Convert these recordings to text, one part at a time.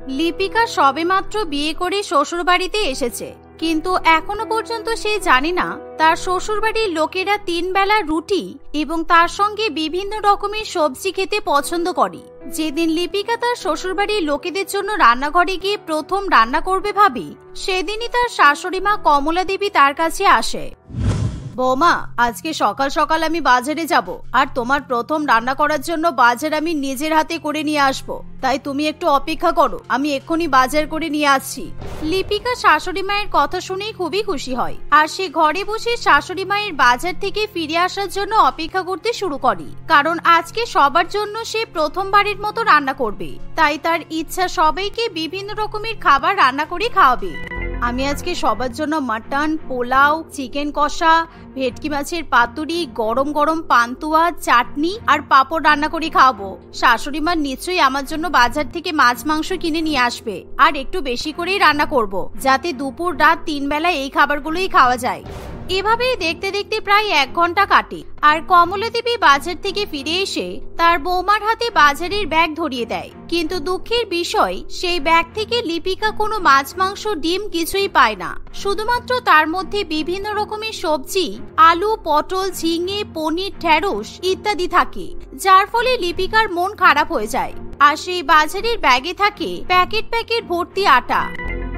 লিপিকা সবেমাত্র বিয়ে করে শ্বশুর বাড়িতে এসেছে, কিন্তু এখনো পর্যন্ত সে জানে না তার শ্বশুরবাড়ির লোকেরা 3 বেলা রুটি এবং তার সঙ্গে বিভিন্ন রকমের সবজি খেতে পছন্দ করে। যেদিন লিপিকা তার শ্বশুরবাড়ির লোকেদের জন্য রান্নাঘরে গিয়ে প্রথম রান্না করবে ভাবি, সেদিনই তার শাশুড়ি মা কমলা দেবী তার কাছে আসে। বৌমা, আজকে সকাল সকাল আমি বাজারে যাব, আর তোমার প্রথম রান্না করার জন্য বাজার আমি নিজের হাতে করে নিয়ে আসবো, তাই তুমি একটু অপেক্ষা করো, আমি এক্ষুনি বাজার করে নিয়ে আসছি। লিপিকা শাশুড়ি মায়ের কথা শুনেই খুবই খুশি হয়, আর সে ঘরে বসে শাশুড়ি মায়ের বাজার থেকে ফিরে আসার জন্য অপেক্ষা করতে শুরু করে, কারণ আজকে সবার জন্য সে প্রথমবারের মতো রান্না করবে, তাই তার ইচ্ছা সবাইকে বিভিন্ন রকমের খাবার রান্না করে খাওয়াবে। আমি আজকে সবার জন্য মাটন, পোলাও, চিকেন কষা, ভেটকি মাছের পাতুরি, গরম গরম পান্তুয়া, চাটনি আর পাঁপড় রান্না করে খাওয়াবো। শাশুড়ি মা নিশ্চয়ই আমার জন্য বাজার থেকে মাছ মাংস কিনে নিয়ে আসবে, আর একটু বেশি করেই রান্না করব, যাতে দুপুর রাত 3 বেলা এই খাবারগুলোই খাওয়া যায়। এভাবেই দেখতে দেখতে প্রায় 1 ঘন্টা কাটে, আর কমলা দেবী বাজার থেকে ফিরে এসে তার বৌমার হাতে বাজারের ব্যাগ ধরিয়ে দেয়, কিন্তু দুঃখের বিষয় সেই ব্যাগ থেকে লিপিকা কোনো মাছ মাংস ডিম কিছুই পায় না, শুধুমাত্র তার মধ্যে বিভিন্ন রকমের সবজি, আলু, পটল, ঝিঙে, পনির, ঢেঁড়স ইত্যাদি থাকে, যার ফলে লিপিকার মন খারাপ হয়ে যায়। আর সেই বাজারের ব্যাগে থাকে প্যাকেট প্যাকেট ভর্তি আটা।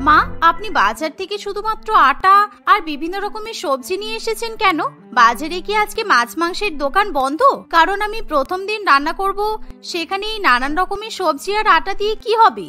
মা, আপনি বাজার থেকে শুধুমাত্র আটা আর বিভিন্ন রকমের সবজি নিয়ে এসেছেন কেন? বাজারে কি আজকে মাছ মাংসের দোকান বন্ধ? কারণ আমি প্রথম দিন রান্না করব, সেখানে এই নানান রকমের সবজি আর আটা দিয়ে কি হবে?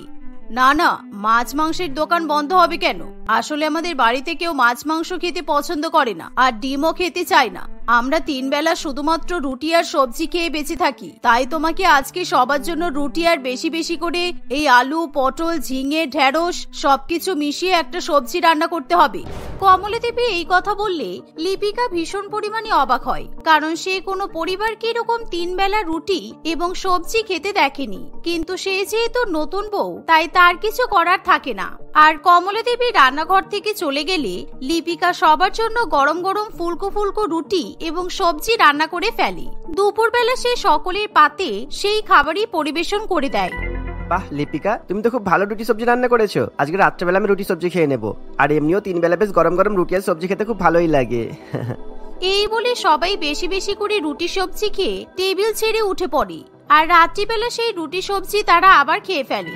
না না, মাছ মাংসের দোকান বন্ধ হবে কেন? আসলে আমাদের বাড়িতে কেউ মাছ মাংস খেতে পছন্দ করে না, আর ডিমও খেতে চায় না। আমরা 3 বেলা শুধুমাত্র রুটি আর সবজি খেয়ে বেঁচে থাকি, তাই তোমাকে আজকে সবার জন্য রুটি আর বেশি বেশি করে এই আলু, পটল, ঝিঙে, ঢেঁড়স সবকিছু মিশিয়ে একটা সবজি রান্না করতে হবে। কমলা দেবী এই কথা বললে লিপিকা ভীষণ পরিমাণে অবাক হয়, কারণ সে কোনো পরিবারকে এরকম 3 বেলা রুটি এবং সবজি খেতে দেখেনি, কিন্তু সে যেহেতু নতুন বউ, তাই তার কিছু করার থাকে না। আর কমলা দেবী রান্নাঘর থেকে চলে গেলে লিপিকা সবার জন্য গরম গরম ফুলকো ফুলকো রুটি এবং সবজি রান্না করে ফেলে। দুপুরবেলা সে সকলের পাতে সেই খাবারই পরিবেশন করে দেয়। বাহ লিপিকা, তুমি তো খুব ভালো রুটি সবজি রান্না করেছো। আজকে রাত্রেবেলা আমি রুটি সবজি খেয়ে নেবো, আর এমনিও 3 বেলা বেশ গরম গরম রুটি আর সবজি খেতে খুব ভালোই লাগে। এই বলে সবাই বেশি বেশি করে রুটি সবজি খেয়ে টেবিল ছেড়ে উঠে পড়ে, আর রাত্রিবেলা সেই রুটি সবজি তারা আবার খেয়ে ফেলে।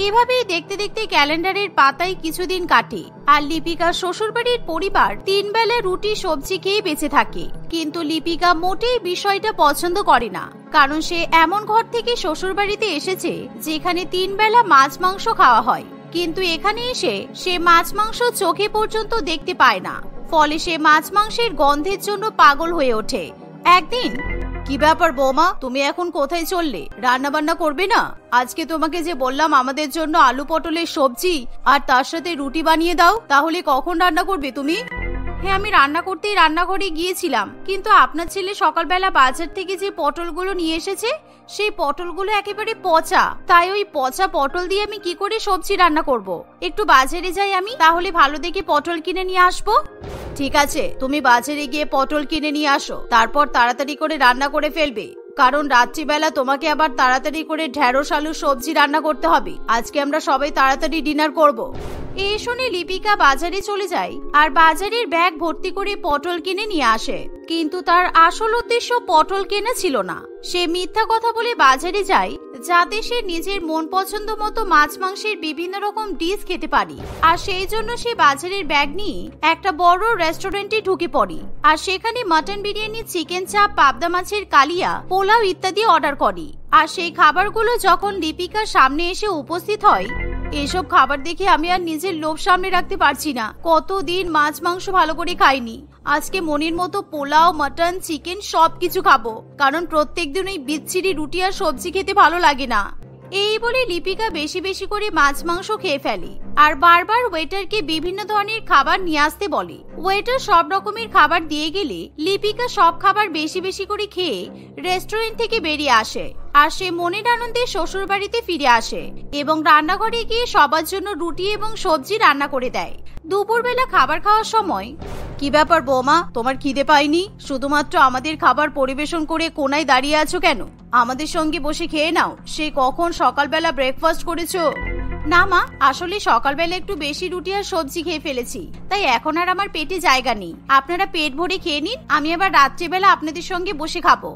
এভাবেই দেখতে দেখতে ক্যালেন্ডারের পাতায় কিছুদিন কাটে, আর লিপিকার শ্বশুরবাড়ির পরিবার 3 বেলা রুটি সবজি খেয়ে বেঁচে থাকে। কিন্তু লিপিকা মোটেই বিষয়টা পছন্দ করে না, কারণ সে এমন ঘর থেকে শ্বশুরবাড়িতে এসেছে যেখানে 3 বেলা মাছ মাংস খাওয়া হয়, কিন্তু এখানে এসে সে মাছ মাংস চোখে পর্যন্ত দেখতে পায় না, ফলে সে মাছ মাংসের গন্ধের জন্য পাগল হয়ে ওঠে। একদিন, কি ব্যাপার বৌমা, তুমি এখন কোথায় চললে? রান্না বান্না করবে না? আজকে তোমাকে যে বললাম আমাদের জন্য আলু পটলের সবজি আর তার সাথে রুটি বানিয়ে দাও, তাহলে কখন রান্না করবে তুমি? হ্যাঁ, আমি রান্না করতেই রান্নাঘরে গিয়েছিলাম, কিন্তু আপনার ছেলে সকালবেলা বাজার থেকে যে পটলগুলো নিয়ে এসেছে সেই পটলগুলো একেবারে পচা, তাই ওই পচা পটল দিয়ে আমি কি করে সবজি রান্না করব? একটু বাজারে যাই আমি, তাহলে ভালো দেখে পটল কিনে নিয়ে আসবো। ঠিক আছে, তুমি বাজারে গিয়ে পটল কিনে নিয়ে আসো, তারপর তাড়াতাড়ি করে রান্না করে ফেলবে, কারণ রাত্রিবেলা তোমাকে আবার তাড়াতাড়ি করে ঢেঁড়স আলু সবজি রান্না করতে হবে। আজকে আমরা সবাই তাড়াতাড়ি ডিনার করব। এই শুনে লিপিকা বাজারে চলে যায়, আর বাজারের ব্যাগ ভর্তি করে পটল কিনে নিয়ে আসে, কিন্তু তার আসল উদ্দেশ্য পটল কেনা ছিল না। সে মিথ্যা কথা বলে বাজারে যায় যাতে সে নিজের মন পছন্দ মতো মাছ মাংসের বিভিন্ন রকম ডিশ খেতে পারে, আর সেই জন্য সে বাজারের ব্যাগ নিয়ে একটা বড় রেস্টুরেন্টে ঢুকে পড়ে, আর সেখানে মটন বিরিয়ানি, চিকেন চাপ, পাবদা মাছের কালিয়া, পোলাও ইত্যাদি অর্ডার করে। আর সেই খাবারগুলো যখন লিপিকার সামনে এসে উপস্থিত হয়, এসব খাবার দেখে আমি আর নিজের লোভ সামনে রাখতে পারছি না। কতদিন মাছ মাংস ভালো করে খাইনি, আজকে মনের মতো পোলাও, মটন, চিকেন সবকিছু খাবো, কারণ প্রত্যেকদিন ওই বিচ্ছিরি রুটি আর সবজি খেতে ভালো লাগে না। এই বলে লিপিকা বেশি বেশি করে মাছ মাংস খেয়ে ফেলে, আর বারবার ওয়েটারকে বিভিন্ন ধরনের খাবার নিয়ে আসতে বলে। ওয়েটার সব রকমের খাবার দিয়ে গেলে লিপিকা সব খাবার বেশি বেশি করে খেয়ে রেস্টুরেন্ট থেকে বেরিয়ে আসে, আর সে মনের আনন্দে শ্বশুর বাড়িতে ফিরে আসে এবং রান্নাঘরে গিয়ে সবার জন্য রুটি এবং সবজি রান্না করে দেয়। দুপুরবেলা খাবার খাওয়ার সময়, কি ব্যাপার বৌমা, তোমার খিদে পাইনি? শুধুমাত্র আমাদের খাবার পরিবেশন করে কোনায় দাঁড়িয়ে আছো কেন? আমাদের সঙ্গে বসে খেয়ে নাও, সে কখন সকালবেলা ব্রেকফাস্ট করেছো। না মা, আসলে সকালবেলা একটু বেশি রুটি আর সবজি খেয়ে ফেলেছি, তাই এখন আর আমার পেটে জায়গা নেই। আপনারা পেট ভরে খেয়ে নিন, আমি আবার রাত্রিবেলা আপনাদের সঙ্গে বসে খাবো।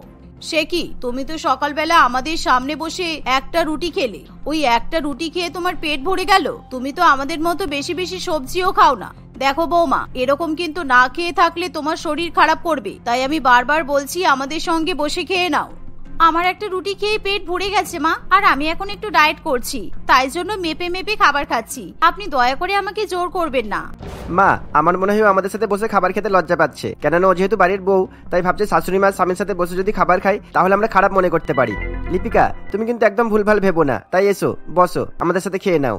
সে কি, তুমি তো সকালবেলা আমাদের সামনে বসে একটা রুটি খেলে, ওই একটা রুটি খেয়ে তোমার পেট ভরে গেল? তুমি তো আমাদের মতো বেশি বেশি সবজিও খাও না। দেখো বৌমা, এরকম কিন্তু না খেয়ে থাকলে তোমার শরীর খারাপ করবে, তাই আমি বারবার বলছি আমাদের সঙ্গে বসে খেয়ে নাও। আমার একটা রুটি খেয়ে পেট ভরে গেছে মা, আর আমি এখন একটু ডায়েট করছি, তাই জন্য মেপে মেপে খাবার খাচ্ছি। আপনি দয়া করে আমাকে জোর করবেন না। মা, আমার মনে হয় আমাদের সাথে বসে খাবার খেতে লজ্জা পাচ্ছে, কেননা ও যেহেতু বাড়ির বউ, তাই ভাবছে শাশুড়ি মা স্বামীর সাথে বসে যদি খাবার খাই তাহলে আমরা খারাপ মনে করতে পারি। লিপিকা, তুমি কিন্তু একদম ভুলভাল ভেবো না, তাই এসো বসো, আমাদের সাথে খেয়ে নাও।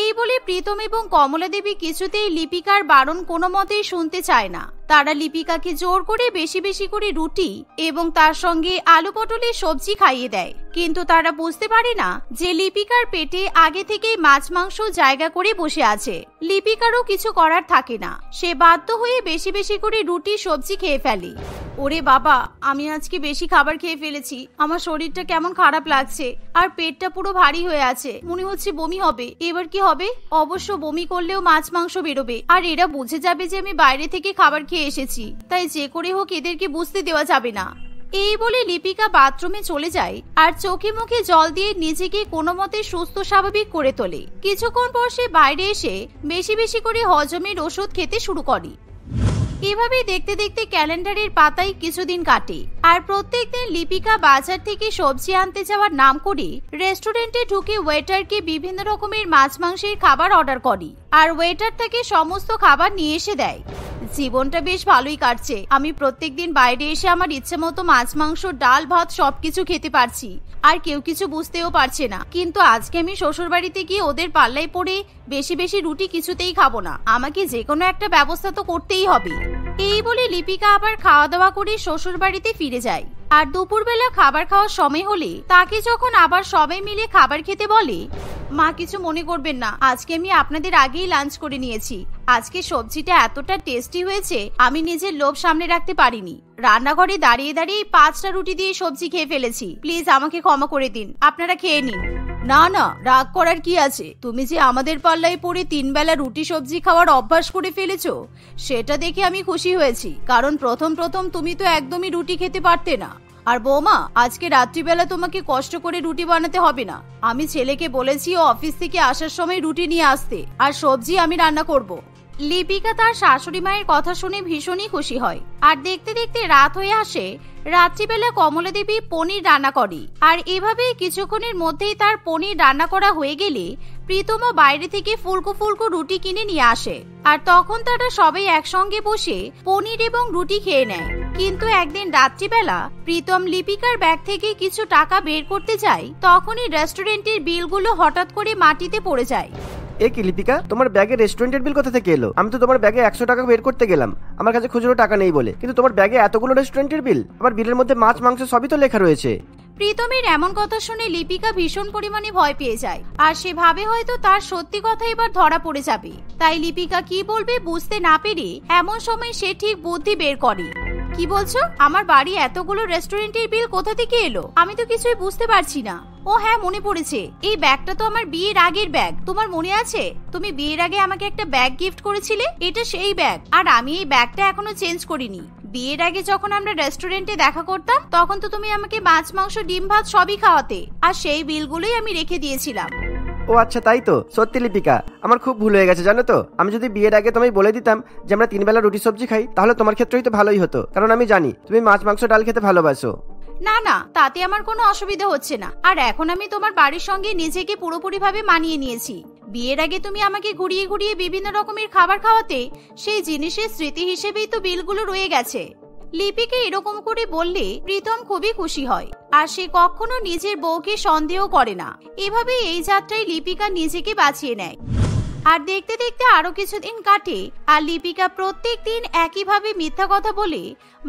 এই বলে প্রীতম এবং কমলা দেবী কিছুতেই লিপিকার বারণ কোনো মতেই শুনতে চায় না। তারা লিপিকাকে জোর করে বেশি বেশি করে রুটি এবং তার সঙ্গে আলু পটলের সবজি খাইয়ে দেয়, কিন্তু তারা বুঝতে পারে না যে লিপিকার পেটে আগে থেকেই মাছ মাংস জায়গা করে বসে আছে। লিপিকারও কিছু করার থাকে না, সে বাধ্য হয়ে বেশি বেশি করে রুটি সবজি খেয়ে ফেলে। ওরে বাবা, আমি আজকে বেশি খাবার খেয়ে ফেলেছি, আমার শরীরটা কেমন খারাপ লাগছে, আর পেটটা পুরো ভারী হয়ে আছে, মনে হচ্ছে বমি হবে। এবার কি হবে? অবশ্য বমি করলেও মাছ মাংস বেরোবে, আর এরা বুঝে যাবে যে আমি বাইরে থেকে খাবার খেয়ে এসেছি, তাই যে করে হোক এদেরকে বুঝতে দেওয়া যাবে না। এই বলে লিপিকা বাথরুমে চলে যায় আর চোখে মুখে জল দিয়ে নিজেকে কোনো মতে সুস্থ স্বাভাবিক করে তোলে। কিছুক্ষণ পর সে বাইরে এসে বেশি বেশি করে হজমের ওষুধ খেতে শুরু করে। এভাবে দেখতে দেখতে ক্যালেন্ডারের পাতায় কিছুদিন কাটে, আর প্রত্যেকদিন লিপিকা বাজার থেকে সবজি আনতে যাওয়ার নাম করে রেস্টুরেন্টে ঢুকে ওয়েটারকে বিভিন্ন রকমের মাছ মাংসের খাবার অর্ডার করে, আর ওয়েটার তাকে সমস্ত খাবার নিয়ে এসে দেয়। জীবনটা বেশ ভালোই কাটছে, আমি প্রত্যেকদিন বাইরে এসে আমার ইচ্ছে মতো মাছ মাংস ডাল ভাত সবকিছু খেতে পারছি, আর কেউ কিছু বুঝতেও পারছে না। কিন্তু আজকে আমি শ্বশুর বাড়িতে গিয়ে ওদের পাল্লায় পড়ে বেশি বেশি রুটি কিছুতেই খাবো না, আমাকে যে কোনো একটা ব্যবস্থা তো করতেই হবে। এই বলে লিপিকা আবার খাওয়া দাওয়া করে শ্বশুর বাড়িতে ফিরে যায়। আর দুপুরবেলা খাবার খাওয়ার সময় হলে তাকে যখন আবার সবাই মিলে খাবার খেতে বলে, মা কিছু মনে করবেন না, আজকে আমি আপনাদের আগেই লাঞ্চ করে নিয়েছি। আজকে সবজিটা এতটা টেস্টি হয়েছে আমি নিজের লোভ সামনে রাখতে পারিনি, রান্নাঘরে দাঁড়িয়ে দাঁড়িয়ে 5টা রুটি দিয়ে সবজি খেয়ে ফেলেছি, প্লিজ আমাকে ক্ষমা করে দিন, আপনারা খেয়ে নিন। না না, রাগ করার কি আছে, তুমি যে আমাদের পাল্লায় পড়ে 3 বেলা রুটি সবজি খাওয়ার অভ্যাস করে ফেলেছো সেটা দেখে আমি খুশি হয়েছি, কারণ প্রথম প্রথম তুমি তো একদমই রুটি খেতে পারতে না। আর বৌমা, আজকে রাত্রিবেলা তোমাকে কষ্ট করে রুটি বানাতে হবে না, আমি ছেলেকে বলেছি ও অফিস থেকে আসার সময় রুটি নিয়ে আসতে, আর সবজি আমি রান্না করব। লিপিকা তার শাশুড়ি মায়ের কথা শুনে ভীষণই খুশি হয়। আর দেখতে দেখতে রাত হয়ে আসে। রাত্রিবেলা কমলা দেবী পনির রান্না করে, আর এভাবেই কিছুক্ষণের মধ্যেই তার পনির রান্না করা হয়ে গেলে প্রীতম বাইরে থেকে ফুলকো ফুলকো রুটি কিনে নিয়ে আসে, আর তখন তারা সবাই একসঙ্গে বসে পনির এবং রুটি খেয়ে নেয়। কিন্তু একদিন রাত্রিবেলা প্রীতম লিপিকার ব্যাগ থেকে কিছু টাকা বের করতে যায়, তখনই রেস্টুরেন্টের বিলগুলো হঠাৎ করে মাটিতে পড়ে যায়। এ কি লিপিকা, তোমার ব্যাগে রেস্টুরেন্টের বিল কোথা থেকে এলো? আমি তো তোমার ব্যাগে 100 টাকা বের করতে গেলাম আমার কাছে খুচরো টাকা নেই বলে, কিন্তু তোমার ব্যাগে এতগুলো রেস্টুরেন্টের বিল, আবার বিলের মধ্যে মাছ মাংস সবই তো লেখা রয়েছে। প্রীতমের এমন কথা শুনে লিপিকা ভীষণ পরিমাণে ভয় পেয়ে যায়, আর সে ভাবে হয়তো তার সত্যি কথা এবার ধরা পড়ে যাবে। তাই লিপিকা কি বলবে বুঝতে না পেরে এমন সময় সে ঠিক বুদ্ধি বের করে। কি বলছো? আমার বাড়ি এতগুলো রেস্টুরেন্টের বিল কোথা থেকে এলো? আমি তো কিছুই বুঝতে পারছি না। ও হ্যাঁ, মনে পড়েছে, এই ব্যাগটা তো আমার বিয়ের আগের ব্যাগ। তোমার মনে আছে তুমি বিয়ের আগে আমাকে একটা ব্যাগ গিফট করেছিলে? এটা সেই ব্যাগ, আর আমি এই ব্যাগটা এখনো চেঞ্জ করিনি। বিয়ের আগে যখন আমরা রেস্টুরেন্টে দেখা করতাম তখন তো তুমি আমাকে মাছ মাংস ডিম ভাত সবই খাওয়াতে, আর সেই বিলগুলোই আমি রেখে দিয়েছিলাম। ও আচ্ছা, তাই তো। সত্যি লিপিকা, আমার খুব ভুল হয়ে গেছে জানো তো। আমি যদি বিয়ের আগে তোমায় বলে দিতাম যে আমরা 3 বেলা রুটি সবজি খাই, তাহলে তোমার ক্ষেত্রেই তো ভালোই হতো, কারণ আমি জানি তুমি মাছ মাংস ডাল খেতে ভালোবাসো। না না, তাতে আমার কোনো অসুবিধা হচ্ছে না, আর এখন আমি তোমার বাড়ির সঙ্গে নিজেকে পুরোপুরি ভাবে মানিয়ে নিয়েছি। বিয়ের আগে তুমি আমাকে ঘুরিয়ে ঘুরিয়ে বিভিন্ন রকমের খাবার খাওয়াতে, সেই জিনিসের স্মৃতি হিসেবেই তো বিলগুলো রয়ে গেছে। লিপিকে এরকম করে বললে প্রীতম খুবই খুশি হয়, আর সে কখনো নিজের বউকে সন্দেহ করে না। এভাবে এই যাত্রায় লিপিকা নিজেকে বাঁচিয়ে নেয়। আর দেখতে দেখতে আরো কিছুদিন কাটে, আর লিপিকা প্রত্যেক দিন একইভাবে মিথ্যা কথা বলে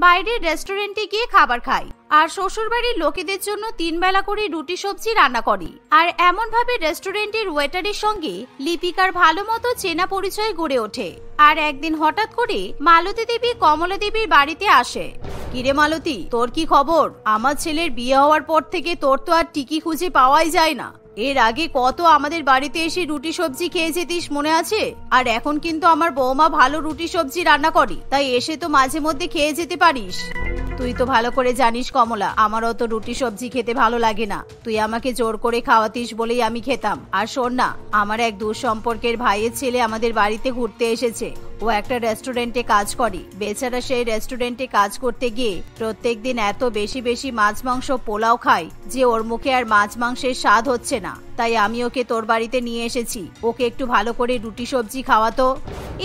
বাইরের রেস্টুরেন্টে গিয়ে খাবার খায়, আর শ্বশুরবাড়ির লোকেদের জন্য 3 বেলা করে রুটি সবজি রান্না করে। আর এমন ভাবে রেস্টুরেন্টের ওয়েটারের সঙ্গে লিপিকার ভালো মতো চেনা পরিচয় গড়ে ওঠে। আর একদিন হঠাৎ করে মালতী দেবী কমলা দেবীর বাড়িতে আসে। কিরে মালতী, তোর কি খবর? আমার ছেলের বিয়ে হওয়ার পর থেকে তোর তো আর টিকি খুঁজে পাওয়াই যায় না। এর আগে কত আমাদের বাড়িতে এসে রুটি সবজি খেয়ে যেতিস মনে আছে? আর এখন কিন্তু আমার বৌমা ভালো রুটি সবজি রান্না করে, তাই এসে তো মাঝে মধ্যে খেয়ে যেতে পারিস। তুই তো ভালো করে জানিস কমলা, আমারও তো রুটি সবজি খেতে ভালো লাগে না। তুই আমাকে জোর করে খাওয়াতিস বলেই আমি খেতাম। আর শোন না, আমার এক দূর সম্পর্কের ভাইয়ের ছেলে আমাদের বাড়িতে ঘুরতে এসেছে। ও একটা রেস্টুরেন্টে কাজ করে। বেচারা সেই রেস্টুরেন্টে কাজ করতে গিয়ে প্রত্যেকদিন এত বেশি বেশি মাছ মাংস পোলাও খায় যে ওর মুখে আর মাছ মাংসের স্বাদ হচ্ছে না। তাই আমি ওকে তোর বাড়িতে নিয়ে এসেছি, ওকে একটু ভালো করে রুটি সবজি খাওয়াতো।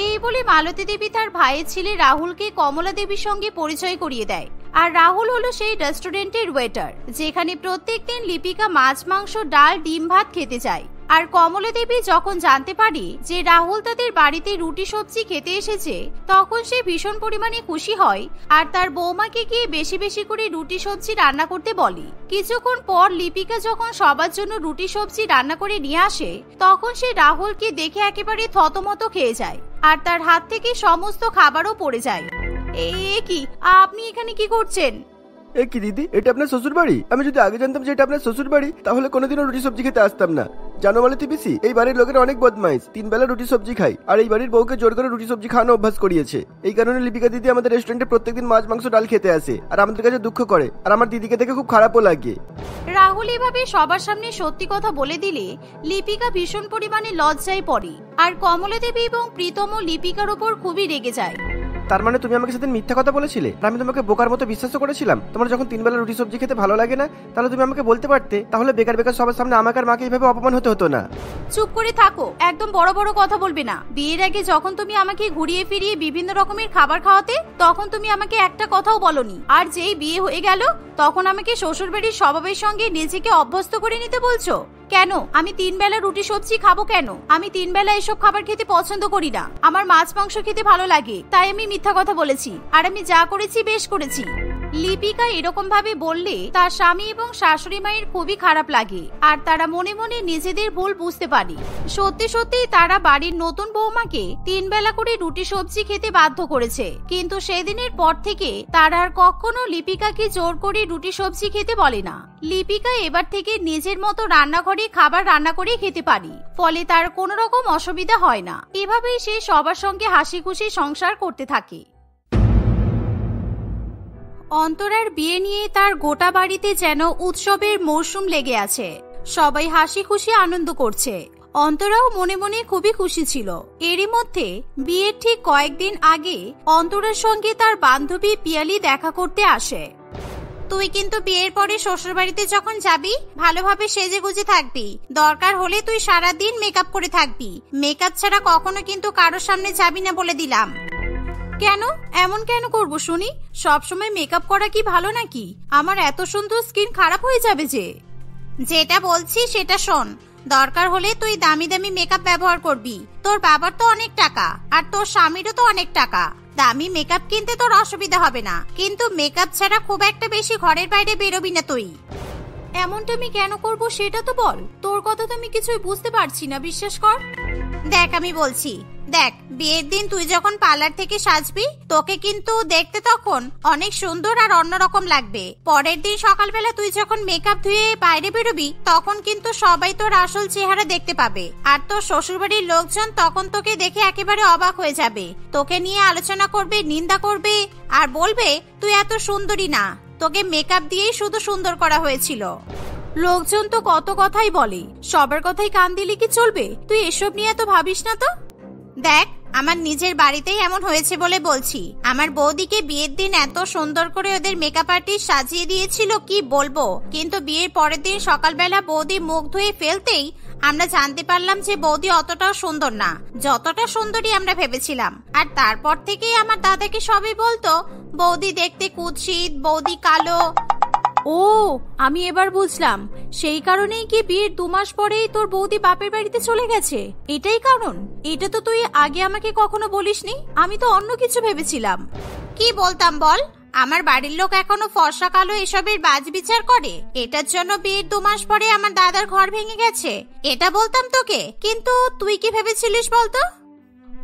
এই বলে মালতী দেবী তার ভাইয়ের ছেলে রাহুলকে কমলা দেবীর সঙ্গে পরিচয় করিয়ে দেয়। আর রাহুল হলো সেই রেস্টুরেন্টের ওয়েটার, যেখানে প্রত্যেকদিন লিপিকা মাছ মাংস ডাল ডিম ভাত খেতে যায়। আর কমলা দেবী যখন জানতে পারে যে রাহুল তাদের বাড়িতে রুটি সবজি খেতে এসেছে, তখন সে ভীষণ পরিমাণে খুশি হয় আর তার বৌমাকে গিয়ে বেশি বেশি করে রুটি সবজি রান্না করতে বলে। কিছুক্ষণ পর লিপিকা যখন সবার জন্য রুটি সবজি রান্না করে নিয়ে আসে, তখন সে রাহুলকে দেখে একেবারে থতমত খেয়ে যায় আর তার হাত থেকে সমস্ত খাবারও পড়ে যায়। এ কি, আপনি এখানে কি করছেন? এ কি দিদি, এটা আপনার শ্বশুর বাড়ি? আমি যদি আগে জানতাম যে এটা আপনার শ্বশুর বাড়ি, তাহলে কোনোদিনও রুটি সবজি খেতে আসতাম না। জানো মালতী পিসি, এই বাড়ির লোকেরা অনেক বদমাইশ, 3 বেলা রুটি সবজি খায়। আর এই বাড়ির বউকে জোর করে রুটি সবজি খাওয়ানো অভ্যাস করিয়েছে। এই কারণে লিপিকা দিদি আমাদের রেস্টুরেন্টে প্রত্যেকদিন মাছ মাংস ডাল খেতে আসে আর আমাদের কাছে দুঃখ করে। আর আমার দিদিকে দেখে খুব খারাপও লাগে। রাহুল এভাবে সবার সামনে সত্যি কথা বলে দিলে লিপিকা ভীষণ পরিমাণে লজ্জায় পড়ে। আর কমলা দেবী এবং প্রীতমও লিপিকার উপর খুবই রেগে যায়। তার মানে তুমি আমাকে সেদিন মিথ্যা কথা বলেছিলে আর আমি তোমাকে বোকার মতো বিশ্বাস করেছিলাম? তোমার যখন 3 বেলা রুটি সবজি খেতে ভালো লাগে না, তাহলে তুমি আমাকে বলতে পারতে। তাহলে বেকার বেকার সবার সামনে আমাকে আর মাকে এইভাবে অপমান হতে হতো না। চুপ করে থাকো, একদম বড় বড় কথা বলবে না। বিয়ের আগে যখন তুমি আমাকে ঘুরিয়ে ফিরিয়ে বিভিন্ন রকমের খাবার খাওয়াতে, তখন তুমি আমাকে একটা কথাও বলনি। আর যেই বিয়ে হয়ে গেল, তখন আমাকে শ্বশুরবাড়ির স্বভাবের সঙ্গে নিজেকে অভ্যস্ত করে নিতে বলছো কেন? আমি 3 বেলা রুটি সবজি খাবো কেন? আমি 3 বেলা এসব খাবার খেতে পছন্দ করি না। আমার মাছ মাংস খেতে ভালো লাগে, তাই আমি মিথ্যা কথা বলেছি। আর আমি যা করেছি বেশ করেছি। লিপিকা এরকম ভাবে বললে তার স্বামী এবং শাশুড়ি মায়ের খুবই খারাপ লাগে আর তারা মনে মনে নিজেদের ভুল বুঝতে পারে। সত্যি সত্যি তারা বাড়ির নতুন বৌমাকে 3 বেলা করে রুটি সবজি খেতে বাধ্য করেছে, কিন্তু সেদিনের পর থেকে তারা আর কখনো লিপিকাকে জোর করে রুটি সবজি খেতে বলে না। লিপিকা এবার থেকে নিজের মতো রান্নাঘরে খাবার রান্না করে খেতে পারে, ফলে তার কোনো রকম অসুবিধা হয় না। এভাবেই সে সবার সঙ্গে হাসি খুশি সংসার করতে থাকে। অন্তরার বিয়ে নিয়ে তার গোটা বাড়িতে যেন উৎসবের মরশুম লেগে আছে। সবাই হাসি খুশি আনন্দ করছে। অন্তরাও মনে মনে খুবই খুশি ছিল। এরই মধ্যে বিয়ের ঠিক কয়েকদিন আগে অন্তরার সঙ্গে তার বান্ধবী পিয়ালি দেখা করতে আসে। তুই কিন্তু বিয়ের পরে শ্বশুর বাড়িতে যখন যাবি, ভালোভাবে সেজে গুজে থাকবি। দরকার হলে তুই সারাদিন মেকআপ করে থাকবি। মেকআপ ছাড়া কখনো কিন্তু কারোর সামনে যাবি না বলে দিলাম। কেন এমন কেন করব শুনি? সবসময় মেকআপ করা কি ভালো নাকি? আমার এত সুন্দর স্কিন খারাপ হয়ে যাবে যে। যেটা বলছি সেটা শোন। দরকার হলে তুই দামি দামি মেকআপ ব্যবহার করবি। তোর বাবার তো অনেক টাকা আর তোর স্বামীরও তো অনেক টাকা। দামি মেকআপ কিনতে তোর অসুবিধা হবে না, কিন্তু মেকআপ ছাড়া খুব একটা বেশি ঘরের বাইরে বেরোবি না তুই। এমনটা আমি কেন করব সেটা তো বল। তোর কথা তো আমি কিছুই বুঝতে পারছি না, বিশ্বাস কর। দেখ আমি বলছি, দেখ বিয়ের দিন তুই যখন পার্লার থেকে সাজবি, তোকে কিন্তু দেখতে তখন অনেক সুন্দর আর অন্যরকম লাগবে। পরের দিন সকালবেলা তুই যখন মেকআপ ধুয়ে বাইরে বেরোবি, তখন কিন্তু সবাই তোর আসল চেহারা দেখতে পাবে। আর তোর শ্বশুরবাড়ির লোকজন তখন তোকে দেখে একেবারে অবাক হয়ে যাবে। তোকে নিয়ে আলোচনা করবে, নিন্দা করবে আর বলবে তুই এত সুন্দরী না, তোকে মেকআপ দিয়েই শুধু সুন্দর করা হয়েছিল। লোকজন তো কত কথাই বলে, সবার কথাই কান দিলে কি চলবে? তুই এসব নিয়ে এত ভাবিস না তো। দেখ আমার নিজের বাড়িতেই এমন হয়েছে বলে বলছি। আমার বৌদিকে বিয়ের দিন এত সুন্দর করে ওদের মেকআপ আর্টিস্ট সাজিয়ে দিয়েছিল কি বলবো। কিন্তু বিয়ের পরের দিন সকালবেলা বৌদি মুখ ধুয়ে ফেলতেই আমরা জানতে পারলাম যে বৌদি অতটাও সুন্দর না, যতটা সুন্দরী আমরা ভেবেছিলাম। আর তারপর থেকেই আমার দাদাকে সবাই বলতো বৌদি দেখতে কুৎসিত, বৌদি কালো। ও আমি এবার বুঝলাম, সেই কারণেই কি বিয়ের 2 মাস পরেই তোর বৌদি বাপের বাড়িতে চলে গেছে? এটাই কারণ? এটা তো তুই আগে আমাকে কখনো বলিসনি। আমি তো অন্য কিছু ভেবেছিলাম। কি বলতাম বল? আমার বাড়ির লোক এখনো ফর্সা কালো এসবের বাজ বিচার করে। এটার জন্য বিয়ের 2 মাস পরে আমার দাদার ঘর ভেঙে গেছে, এটা বলতাম তোকে। কিন্তু তুই কি ভেবেছিলিস বলতো?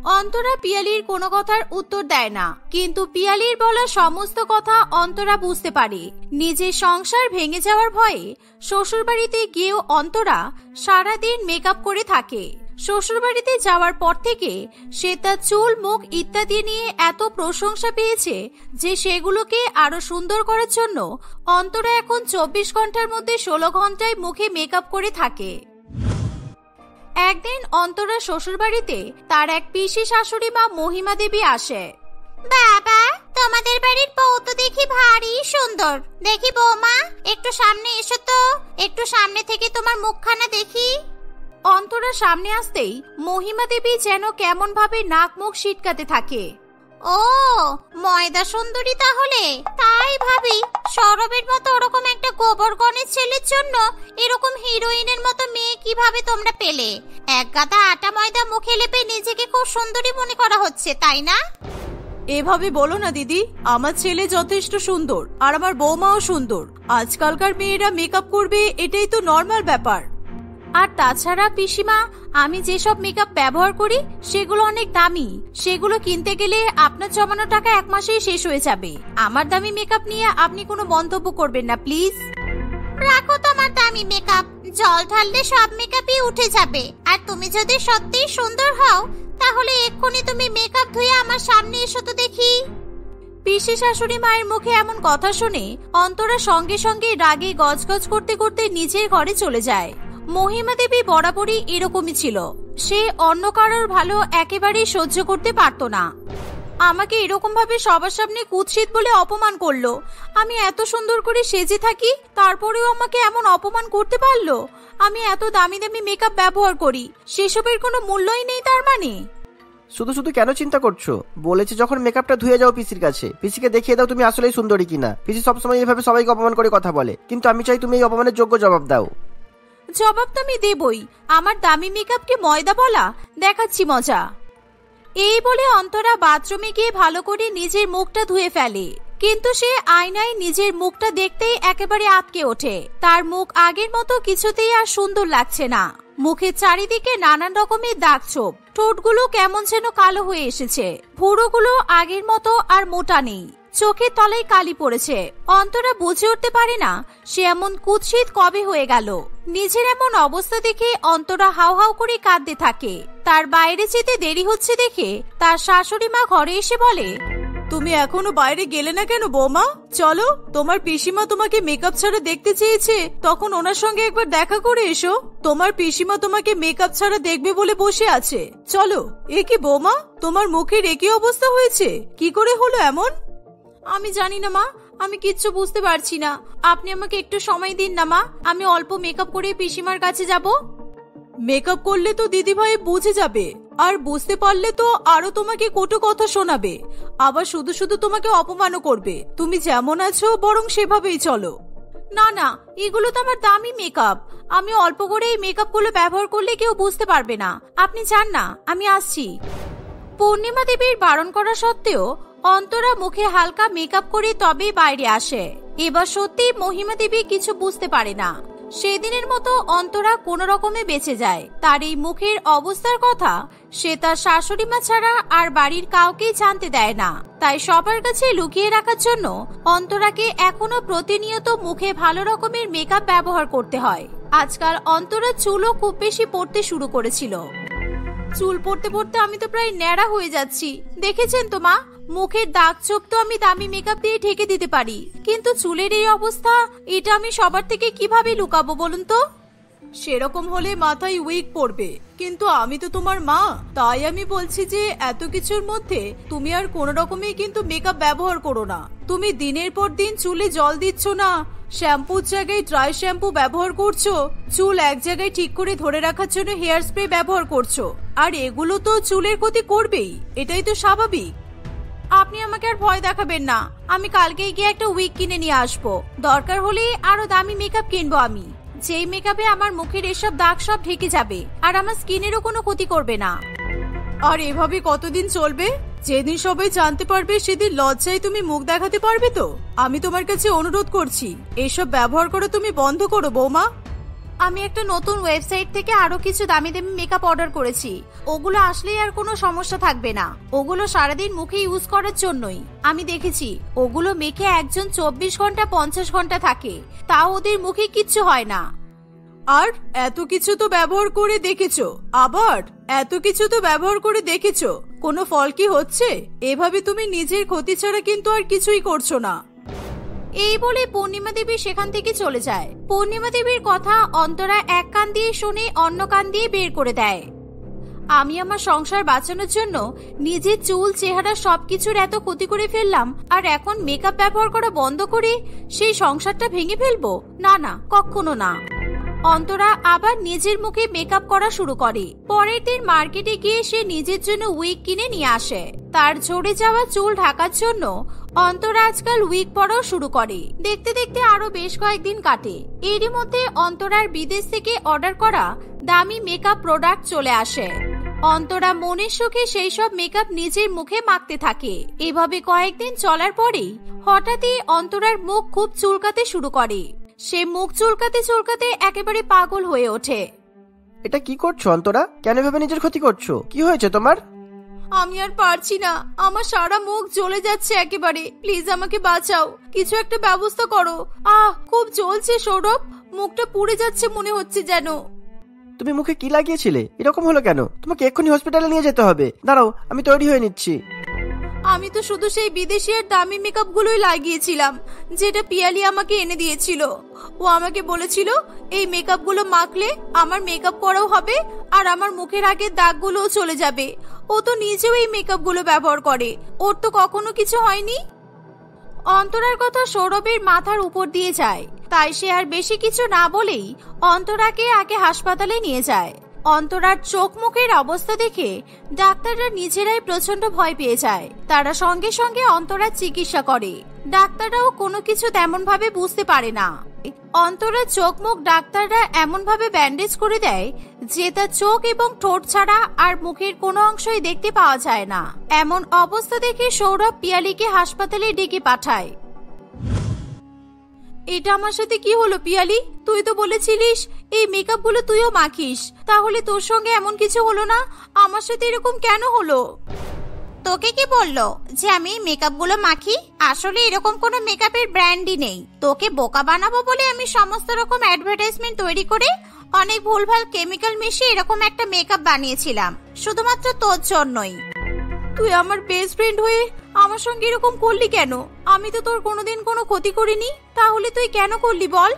ও অন্তরা পিয়ালির কোনো কথার উত্তর দেয় না, কিন্তু পিয়ালির বলা সমস্ত কথা অন্তরা বুঝতে পারে। নিজের সংসার ভেঙে যাওয়ার ভয়ে শ্বশুরবাড়িতে গিয়েও অন্তরা সারাদিন মেকআপ করে থাকে। শ্বশুরবাড়িতে যাওয়ার পর থেকে সে তার চুল, মুখ ইত্যাদি নিয়ে এত প্রশংসা পেয়েছে যে সেগুলোকে আরো সুন্দর করার জন্য অন্তরা এখন 24 ঘন্টার মধ্যে 16 ঘন্টায় মুখে মেকআপ করে থাকে। একদিন অন্তরা শ্বশুরবাড়িতে তার এক পিসি শাশুড়ি মা মহিমা দেবী আসে। বাবা, তোমাদের বাড়ির বউ তো দেখি ভারী সুন্দর। দেখি বৌমা, একটু সামনে এসো তো, একটু সামনে থেকে তোমার মুখখানা দেখি। অন্তরা সামনে আসতেই মহিমা দেবী যেন কেমন ভাবে নাক মুখ সিটকাতে থাকে। ও ময়দা সুন্দরী তাহলে, তাই ভাবি সৌরভের মতো ওরকম একটা গোবরগণের ছেলের জন্য এরকম হিরোইনের মতো মেয়ে কিভাবে তোমরা পেলে? এক গাদা আটা ময়দা মুখে লেপে নিজেকে খুব সুন্দরী মনে করা হচ্ছে, তাই না? এভাবে বলো না দিদি, আমার ছেলে যথেষ্ট সুন্দর আর আমার বৌমাও সুন্দর। আজকালকার মেয়েরা মেকআপ করবে, এটাই তো নর্মাল ব্যাপার। আর তাছাড়া পিসিমা, আমি যেসব মেকআপ ব্যবহার করি সেগুলো অনেক দামি। সেগুলো কিনতে গেলে আপনার জমানো টাকা 1 মাসেই শেষ হয়ে যাবে। আমার দামি মেকআপ নিয়ে আপনি কোনো মন্তব্য করবেন না প্লিজ। রাখো তোমার দামি মেকআপ, জল ঢাললে সব মেকআপই উঠে যাবে। আর তুমি যদি সত্যিই সুন্দর হও তাহলে এক্ষুনি তুমি মেকআপ ধুয়ে আমার সামনে এসো তো দেখি। পিসি শাশুড়ি মায়ের মুখে এমন কথা শুনে অন্তরা সঙ্গে সঙ্গে রাগে গজগজ করতে করতে নিজের ঘরে চলে যায়। মহিমা দেবী বরাবরই এরকমই ছিল। সে অন্য কারোর ভালো একেবারেই সহ্য করতে পারত না। আমাকে এরকম ভাবে সবার সামনে কুৎসিত বলে অপমান করলো। আমি এত সুন্দর করে সেজে থাকি, তারপরেও আমাকে এমন অপমান করতে পারলো। আমি এত দামি দামি মেকআপ ব্যবহার করি, সেসবের কোনো মূল্যই নেই তার মানে? শুধু শুধু কেন চিন্তা করছো? বলেছি যখন মেকআপটা ধুয়ে যাও পিসির কাছে, পিসিকে দেখিয়ে দাও তুমি আসলেই সুন্দরী কিনা। পিসি সবসময় এইভাবে সবাইকে অপমান করে কথা বলে, কিন্তু আমি চাই তুমি এই অপমানের যোগ্য জবাব দাও। জবাব তো আমি দেবই। আমার দামি মেকআপকে ময়দা বলা? দেখাচ্ছি মজা। এই বলে অন্তরা বাথরুমে গিয়ে ভালো করে নিজের মুখটা ধুয়ে ফেলে, কিন্তু সে আয়নায় নিজের মুখটা দেখতেই একেবারে আটকে ওঠে। তার মুখ আগের মতো কিছুতেই আর সুন্দর লাগছে না। মুখের চারিদিকে নানান রকমের দাগ ছোপ, ঠোঁটগুলো কেমন যেন কালো হয়ে এসেছে, ভুরুগুলো আগের মতো আর মোটা নেই, চোখের তলায় কালি পড়েছে। অন্তরা বুঝে উঠতে পারে না সে এমন কুৎসিত কবে হয়ে গেল। নিজের এমন অবস্থা দেখে অন্তরা হাউ হাউ করে কাঁদতে থাকে। তার বাইরে যেতে দেরি হচ্ছে দেখে তার শাশুড়ি মা ঘরে এসে বলে, তুমি এখনো বাইরে গেলে না কেন বৌমা? চলো, তোমার পিসিমা তোমাকে মেকআপ ছাড়া দেখতে চেয়েছে, তখন ওনার সঙ্গে একবার দেখা করে এসো। তোমার পিসিমা তোমাকে মেকআপ ছাড়া দেখবে বলে বসে আছে। চলো। এ কি বৌমা, তোমার মুখের একই অবস্থা হয়েছে? কি করে হলো এমন? আমি জানি না মা, আমি কিচ্ছু বুঝতে পারছি না। আপনি আমাকে একটু সময় দিন না মা, আমি অল্প মেকআপ করে পিসিমার কাছে যাব। মেকআপ করলে তো দিদিভাই বুঝে যাবে, আর বুঝতে পারলে তো আরো তোমাকে কটু কথা শোনাবে, আবার শুধু শুধু তোমাকে অপমানও করবে। তুমি যেমন আছো বরং সেভাবেই চলো। না না, এগুলো তো আমার দামি মেকআপ। আমি অল্প করে এই মেকআপ গুলো ব্যবহার করলে কেউ বুঝতে পারবে না। আপনি চান না, আমি আসছি। পূর্ণিমা দেবীর বারণ করা সত্ত্বেও অন্তরা মুখে হালকা মেকআপ করে তবেই বাইরে আসে। এবার সত্যি মহিমা দেবী কিছু বুঝতে পারে না। সেদিনের মতো অন্তরা কোনো রকমে বেঁচে যায়। তার এই মুখের অবস্থার কথা সে তার শাশুড়ি মা ছাড়া আর বাড়ির কাউকেই জানতে দেয় না। তাই সবার কাছে লুকিয়ে রাখার জন্য অন্তরাকে এখনো প্রতিনিয়ত মুখে ভালো রকমের মেকআপ ব্যবহার করতে হয়। আজকাল অন্তরার চুলও খুব বেশি পড়তে শুরু করেছিল। চুল পড়তে পড়তে আমি তো প্রায় ন্যাড়া হয়ে যাচ্ছি। দেখেছেন তো মা, মুখের দাগ ছোপ তো আমি দামি মেকআপ দিয়ে ঢেকে দিতে পারি, কিন্তু চুলের এই অবস্থা, এটা আমি সবার থেকে কিভাবে লুকাবো বলুন তো? সেরকম হলে মাথায় উইগ পড়বে, কিন্তু আমি তো তোমার মা, তাই আমি বলছি যে এত কিছুর মধ্যে তুমি আর কোনো রকমেই কিন্তু মেকআপ ব্যবহার করো না। তুমি দিনের পর দিন চুলে জল দিচ্ছ না, শ্যাম্পুর জায়গায় ড্রাই শ্যাম্পু ব্যবহার করছো, চুল এক জায়গায় ঠিক করে ধরে রাখার জন্য হেয়ার স্প্রে ব্যবহার করছো, আর এগুলো তো চুলের ক্ষতি করবেই। এটাই তো স্বাভাবিক। আপনি আমাকে আর ভয় দেখাবেন না। আমি কালকেই গিয়ে একটা উইগ কিনে নিয়ে আসবো। দরকার হলে আরো দামি মেকআপ কিনবো আমি, যেই মেকআপে আমার মুখের এসব দাগ সব ঢেকে যাবে আর আমার স্কিনেরও কোনো ক্ষতি করবে না। আর এভাবে কতদিন চলবে? যেদিন সবাই জানতে পারবে সেদিন লজ্জায় তুমি মুখ দেখাতে পারবে তো? আমি তোমার কাছে অনুরোধ করছি, এসব ব্যবহার করে তুমি বন্ধ করো বৌমা। আমি একটা নতুন ওয়েবসাইট থেকে আরো কিছু দামি দামি মেকআপ অর্ডার করেছি। ওগুলো আসলেই আর কোনো সমস্যা থাকবে না। ওগুলো সারাদিন মুখে ইউজ করার জন্যই। আমি দেখেছি ওগুলো মেখে একজন 24 ঘন্টা 50 ঘন্টা থাকে, তাও ওদের মুখে কিচ্ছু হয় না। আর এত কিছু তো ব্যবহার করে দেখেছো, আবার এত কিছু তো ব্যবহার করে দেখেছো, কোনো ফল কি হচ্ছে? এভাবে তুমি নিজের ক্ষতি ছাড়া কিন্তু আর কিছুই করছো না। এই বলে পূর্ণিমা দেবী সেখান থেকে চলে যায়। পূর্ণিমা দেবীর কথা অন্তরা এক কান দিয়ে শুনে অন্য কান দিয়ে বের করে দেয়। আমি আমার সংসার বাঁচানোর জন্য নিজের চুল চেহারা সবকিছুর এত ক্ষতি করে ফেললাম, আর এখন মেকআপ ব্যবহার করা বন্ধ করে সেই সংসারটা ভেঙে ফেলবো? না না, কখনো না। অন্তরা আবার নিজের মুখে মেকআপ করা শুরু করে। পরের দিন মার্কেটে গিয়ে সে নিজের জন্য উইগ কিনে নিয়ে আসে। তার ঝরে যাওয়া চুল ঢাকার জন্য অন্তরা আজকাল উইগ পরাও শুরু করে। দেখতে দেখতে আরো বেশ কয়েকদিন কাটে। এরই মধ্যে অন্তরার বিদেশ থেকে অর্ডার করা দামি মেকআপ প্রোডাক্ট চলে আসে। অন্তরা মনের সুখে সেই সব মেকআপ নিজের মুখে মাখতে থাকে। এভাবে কয়েকদিন চলার পরেই হঠাৎই অন্তরার মুখ খুব চুলকাতে শুরু করে। সে মুখ চুলকাতে চুলকাতে একেবারে পাগল হয়ে ওঠে। এটা কি করছো অন্তরা? কেন এভাবে নিজের ক্ষতি করছো? কি হয়েছে তোমার? আমি আর পারছি না, আমার সারা মুখ জ্বলে যাচ্ছে একেবারে। প্লিজ আমাকে বাঁচাও, কিছু একটা ব্যবস্থা করো। খুব জ্বলছে সৌরভ, মুখটা পুড়ে যাচ্ছে মনে হচ্ছে যেন। তুমি মুখে কি লাগিয়েছিলে? এরকম হলো কেন? তোমাকে এক্ষুনি হসপিটালে নিয়ে যেতে হবে। দাঁড়াও, আমি তৈরি হয়ে নিচ্ছি। আমি তো শুধু সেই বিদেশি আর দামি মেকআপ গুলোই লাগিয়েছিলাম, যেটা পিয়ালি আমাকে এনে দিয়েছিল। ও আমাকে বলেছিল এই মেকআপ গুলো মাখলে আমার মেকআপ করাও হবে আর আমার মুখের আগের দাগগুলোও চলে যাবে। ও তো নিজেও এই মেকআপ গুলো ব্যবহার করে, ওর তো কখনো কিছু হয়নি। অন্তরার কথা সৌরভের মাথার উপর দিয়ে যায়, তাই সে আর বেশি কিছু না বলেই অন্তরাকে আগে হাসপাতালে নিয়ে যায়। অন্তরার চোখ মুখের অবস্থা দেখে ডাক্তাররা নিজেরাই প্রচন্ড ভয় পেয়ে যায়। তারা সঙ্গে সঙ্গে অন্তরার চিকিৎসা করে। ডাক্তাররাও কোনো কিছু তেমন ভাবে বুঝতে পারে না। অন্তরার চোখ মুখ ডাক্তাররা এমন ভাবে ব্যান্ডেজ করে দেয় যে তার চোখ এবং ঠোঁট ছাড়া আর মুখের কোনো অংশই দেখতে পাওয়া যায় না। এমন অবস্থা দেখে সৌরভ পিয়ালিকে হাসপাতালে ডেকে পাঠায়। এটা আমার সাথে কি হলো পিয়ালি? তুই তো বলেছিলিস এই মেকআপ গুলো তুইও মাখিস, তাহলে তোর সঙ্গে এমন কিছু হলো না? আমার সাথে এরকম কেন হলো? তোকে কি বললো যে আমি মেকআপ গুলো মাখি? আসলে এরকম কোনো মেকআপের ব্র্যান্ডই নেই। তোকে বোকা বানাবো বলে আমি সমস্ত রকম অ্যাডভার্টাইজমেন্ট তৈরি করে অনেক ভুলভাল কেমিক্যাল মিশিয়ে এরকম একটা মেকআপ বানিয়েছিলাম, শুধুমাত্র তোর জন্যই। তুই আমার বেস্ট ফ্রেন্ড হয়ে আমার সঙ্গে এরকম করলি কেন? আমি তো তোর কোনোদিন কোনো ক্ষতি করিনি, তাহলে তুই কেন করলি বল?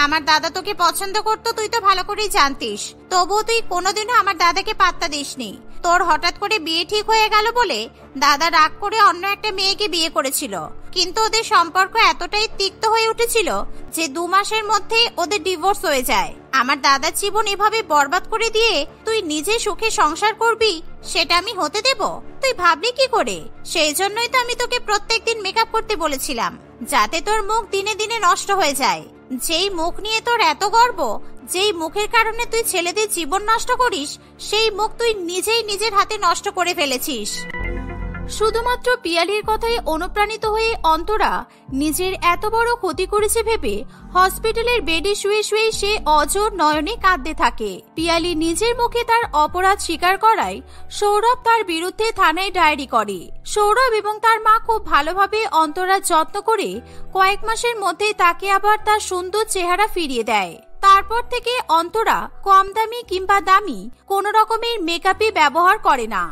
আমার দাদা তোকে পছন্দ করতো, তুই তো ভালো করেই জানতিস। তবুও তুই কোনোদিনও আমার দাদাকে পাত্তা দিসনি। তোর হঠাৎ করে বিয়ে ঠিক হয়ে গেল বলে দাদা রাগ করে অন্য একটা মেয়েকে বিয়ে করেছিল, কিন্তু ওদের সম্পর্ক এতটাই তিক্ত হয়ে উঠেছিল যে 2 মাসের মধ্যে ওদের ডিভোর্স হয়ে যায়। আমার দাদার জীবন এভাবে বরবাদ করে দিয়ে তুই নিজে সুখে সংসার করবি, সেটা আমি হতে দেব? তুই ভাবলি কি করে? সেই জন্যই তো আমি তোকে প্রত্যেকদিন মেকআপ করতে বলেছিলাম, যাতে তোর মুখ দিনে দিনে নষ্ট হয়ে যায়। যেই মুখ নিয়ে তোর এত গর্ব, যেই মুখের কারণে তুই ছেলেদের জীবন নষ্ট করিস, সেই মুখ তুই নিজেই নিজের হাতে নষ্ট করে ফেলেছিস। শুধুমাত্র পিয়ালির কথায় অনুপ্রাণিত হয়ে অন্তরা নিজের এত বড় ক্ষতি করেছে ভেবে হসপিটালের বেডে শুয়ে শুয়ে সে অঝোর নয়নে কাঁদতে থাকে। পিয়ালি নিজের মুখে তার অপরাধ স্বীকার করায় সৌরভ তার বিরুদ্ধে থানায় ডায়েরি করে। সৌরভ এবং তার মা খুব ভালোভাবে অন্তরার যত্ন করে কয়েক মাসের মধ্যে তাকে আবার তার সুন্দর চেহারা ফিরিয়ে দেয়। তারপর থেকে অন্তরা কম দামি কিংবা দামি কোনো রকমের মেকআপই ব্যবহার করে না।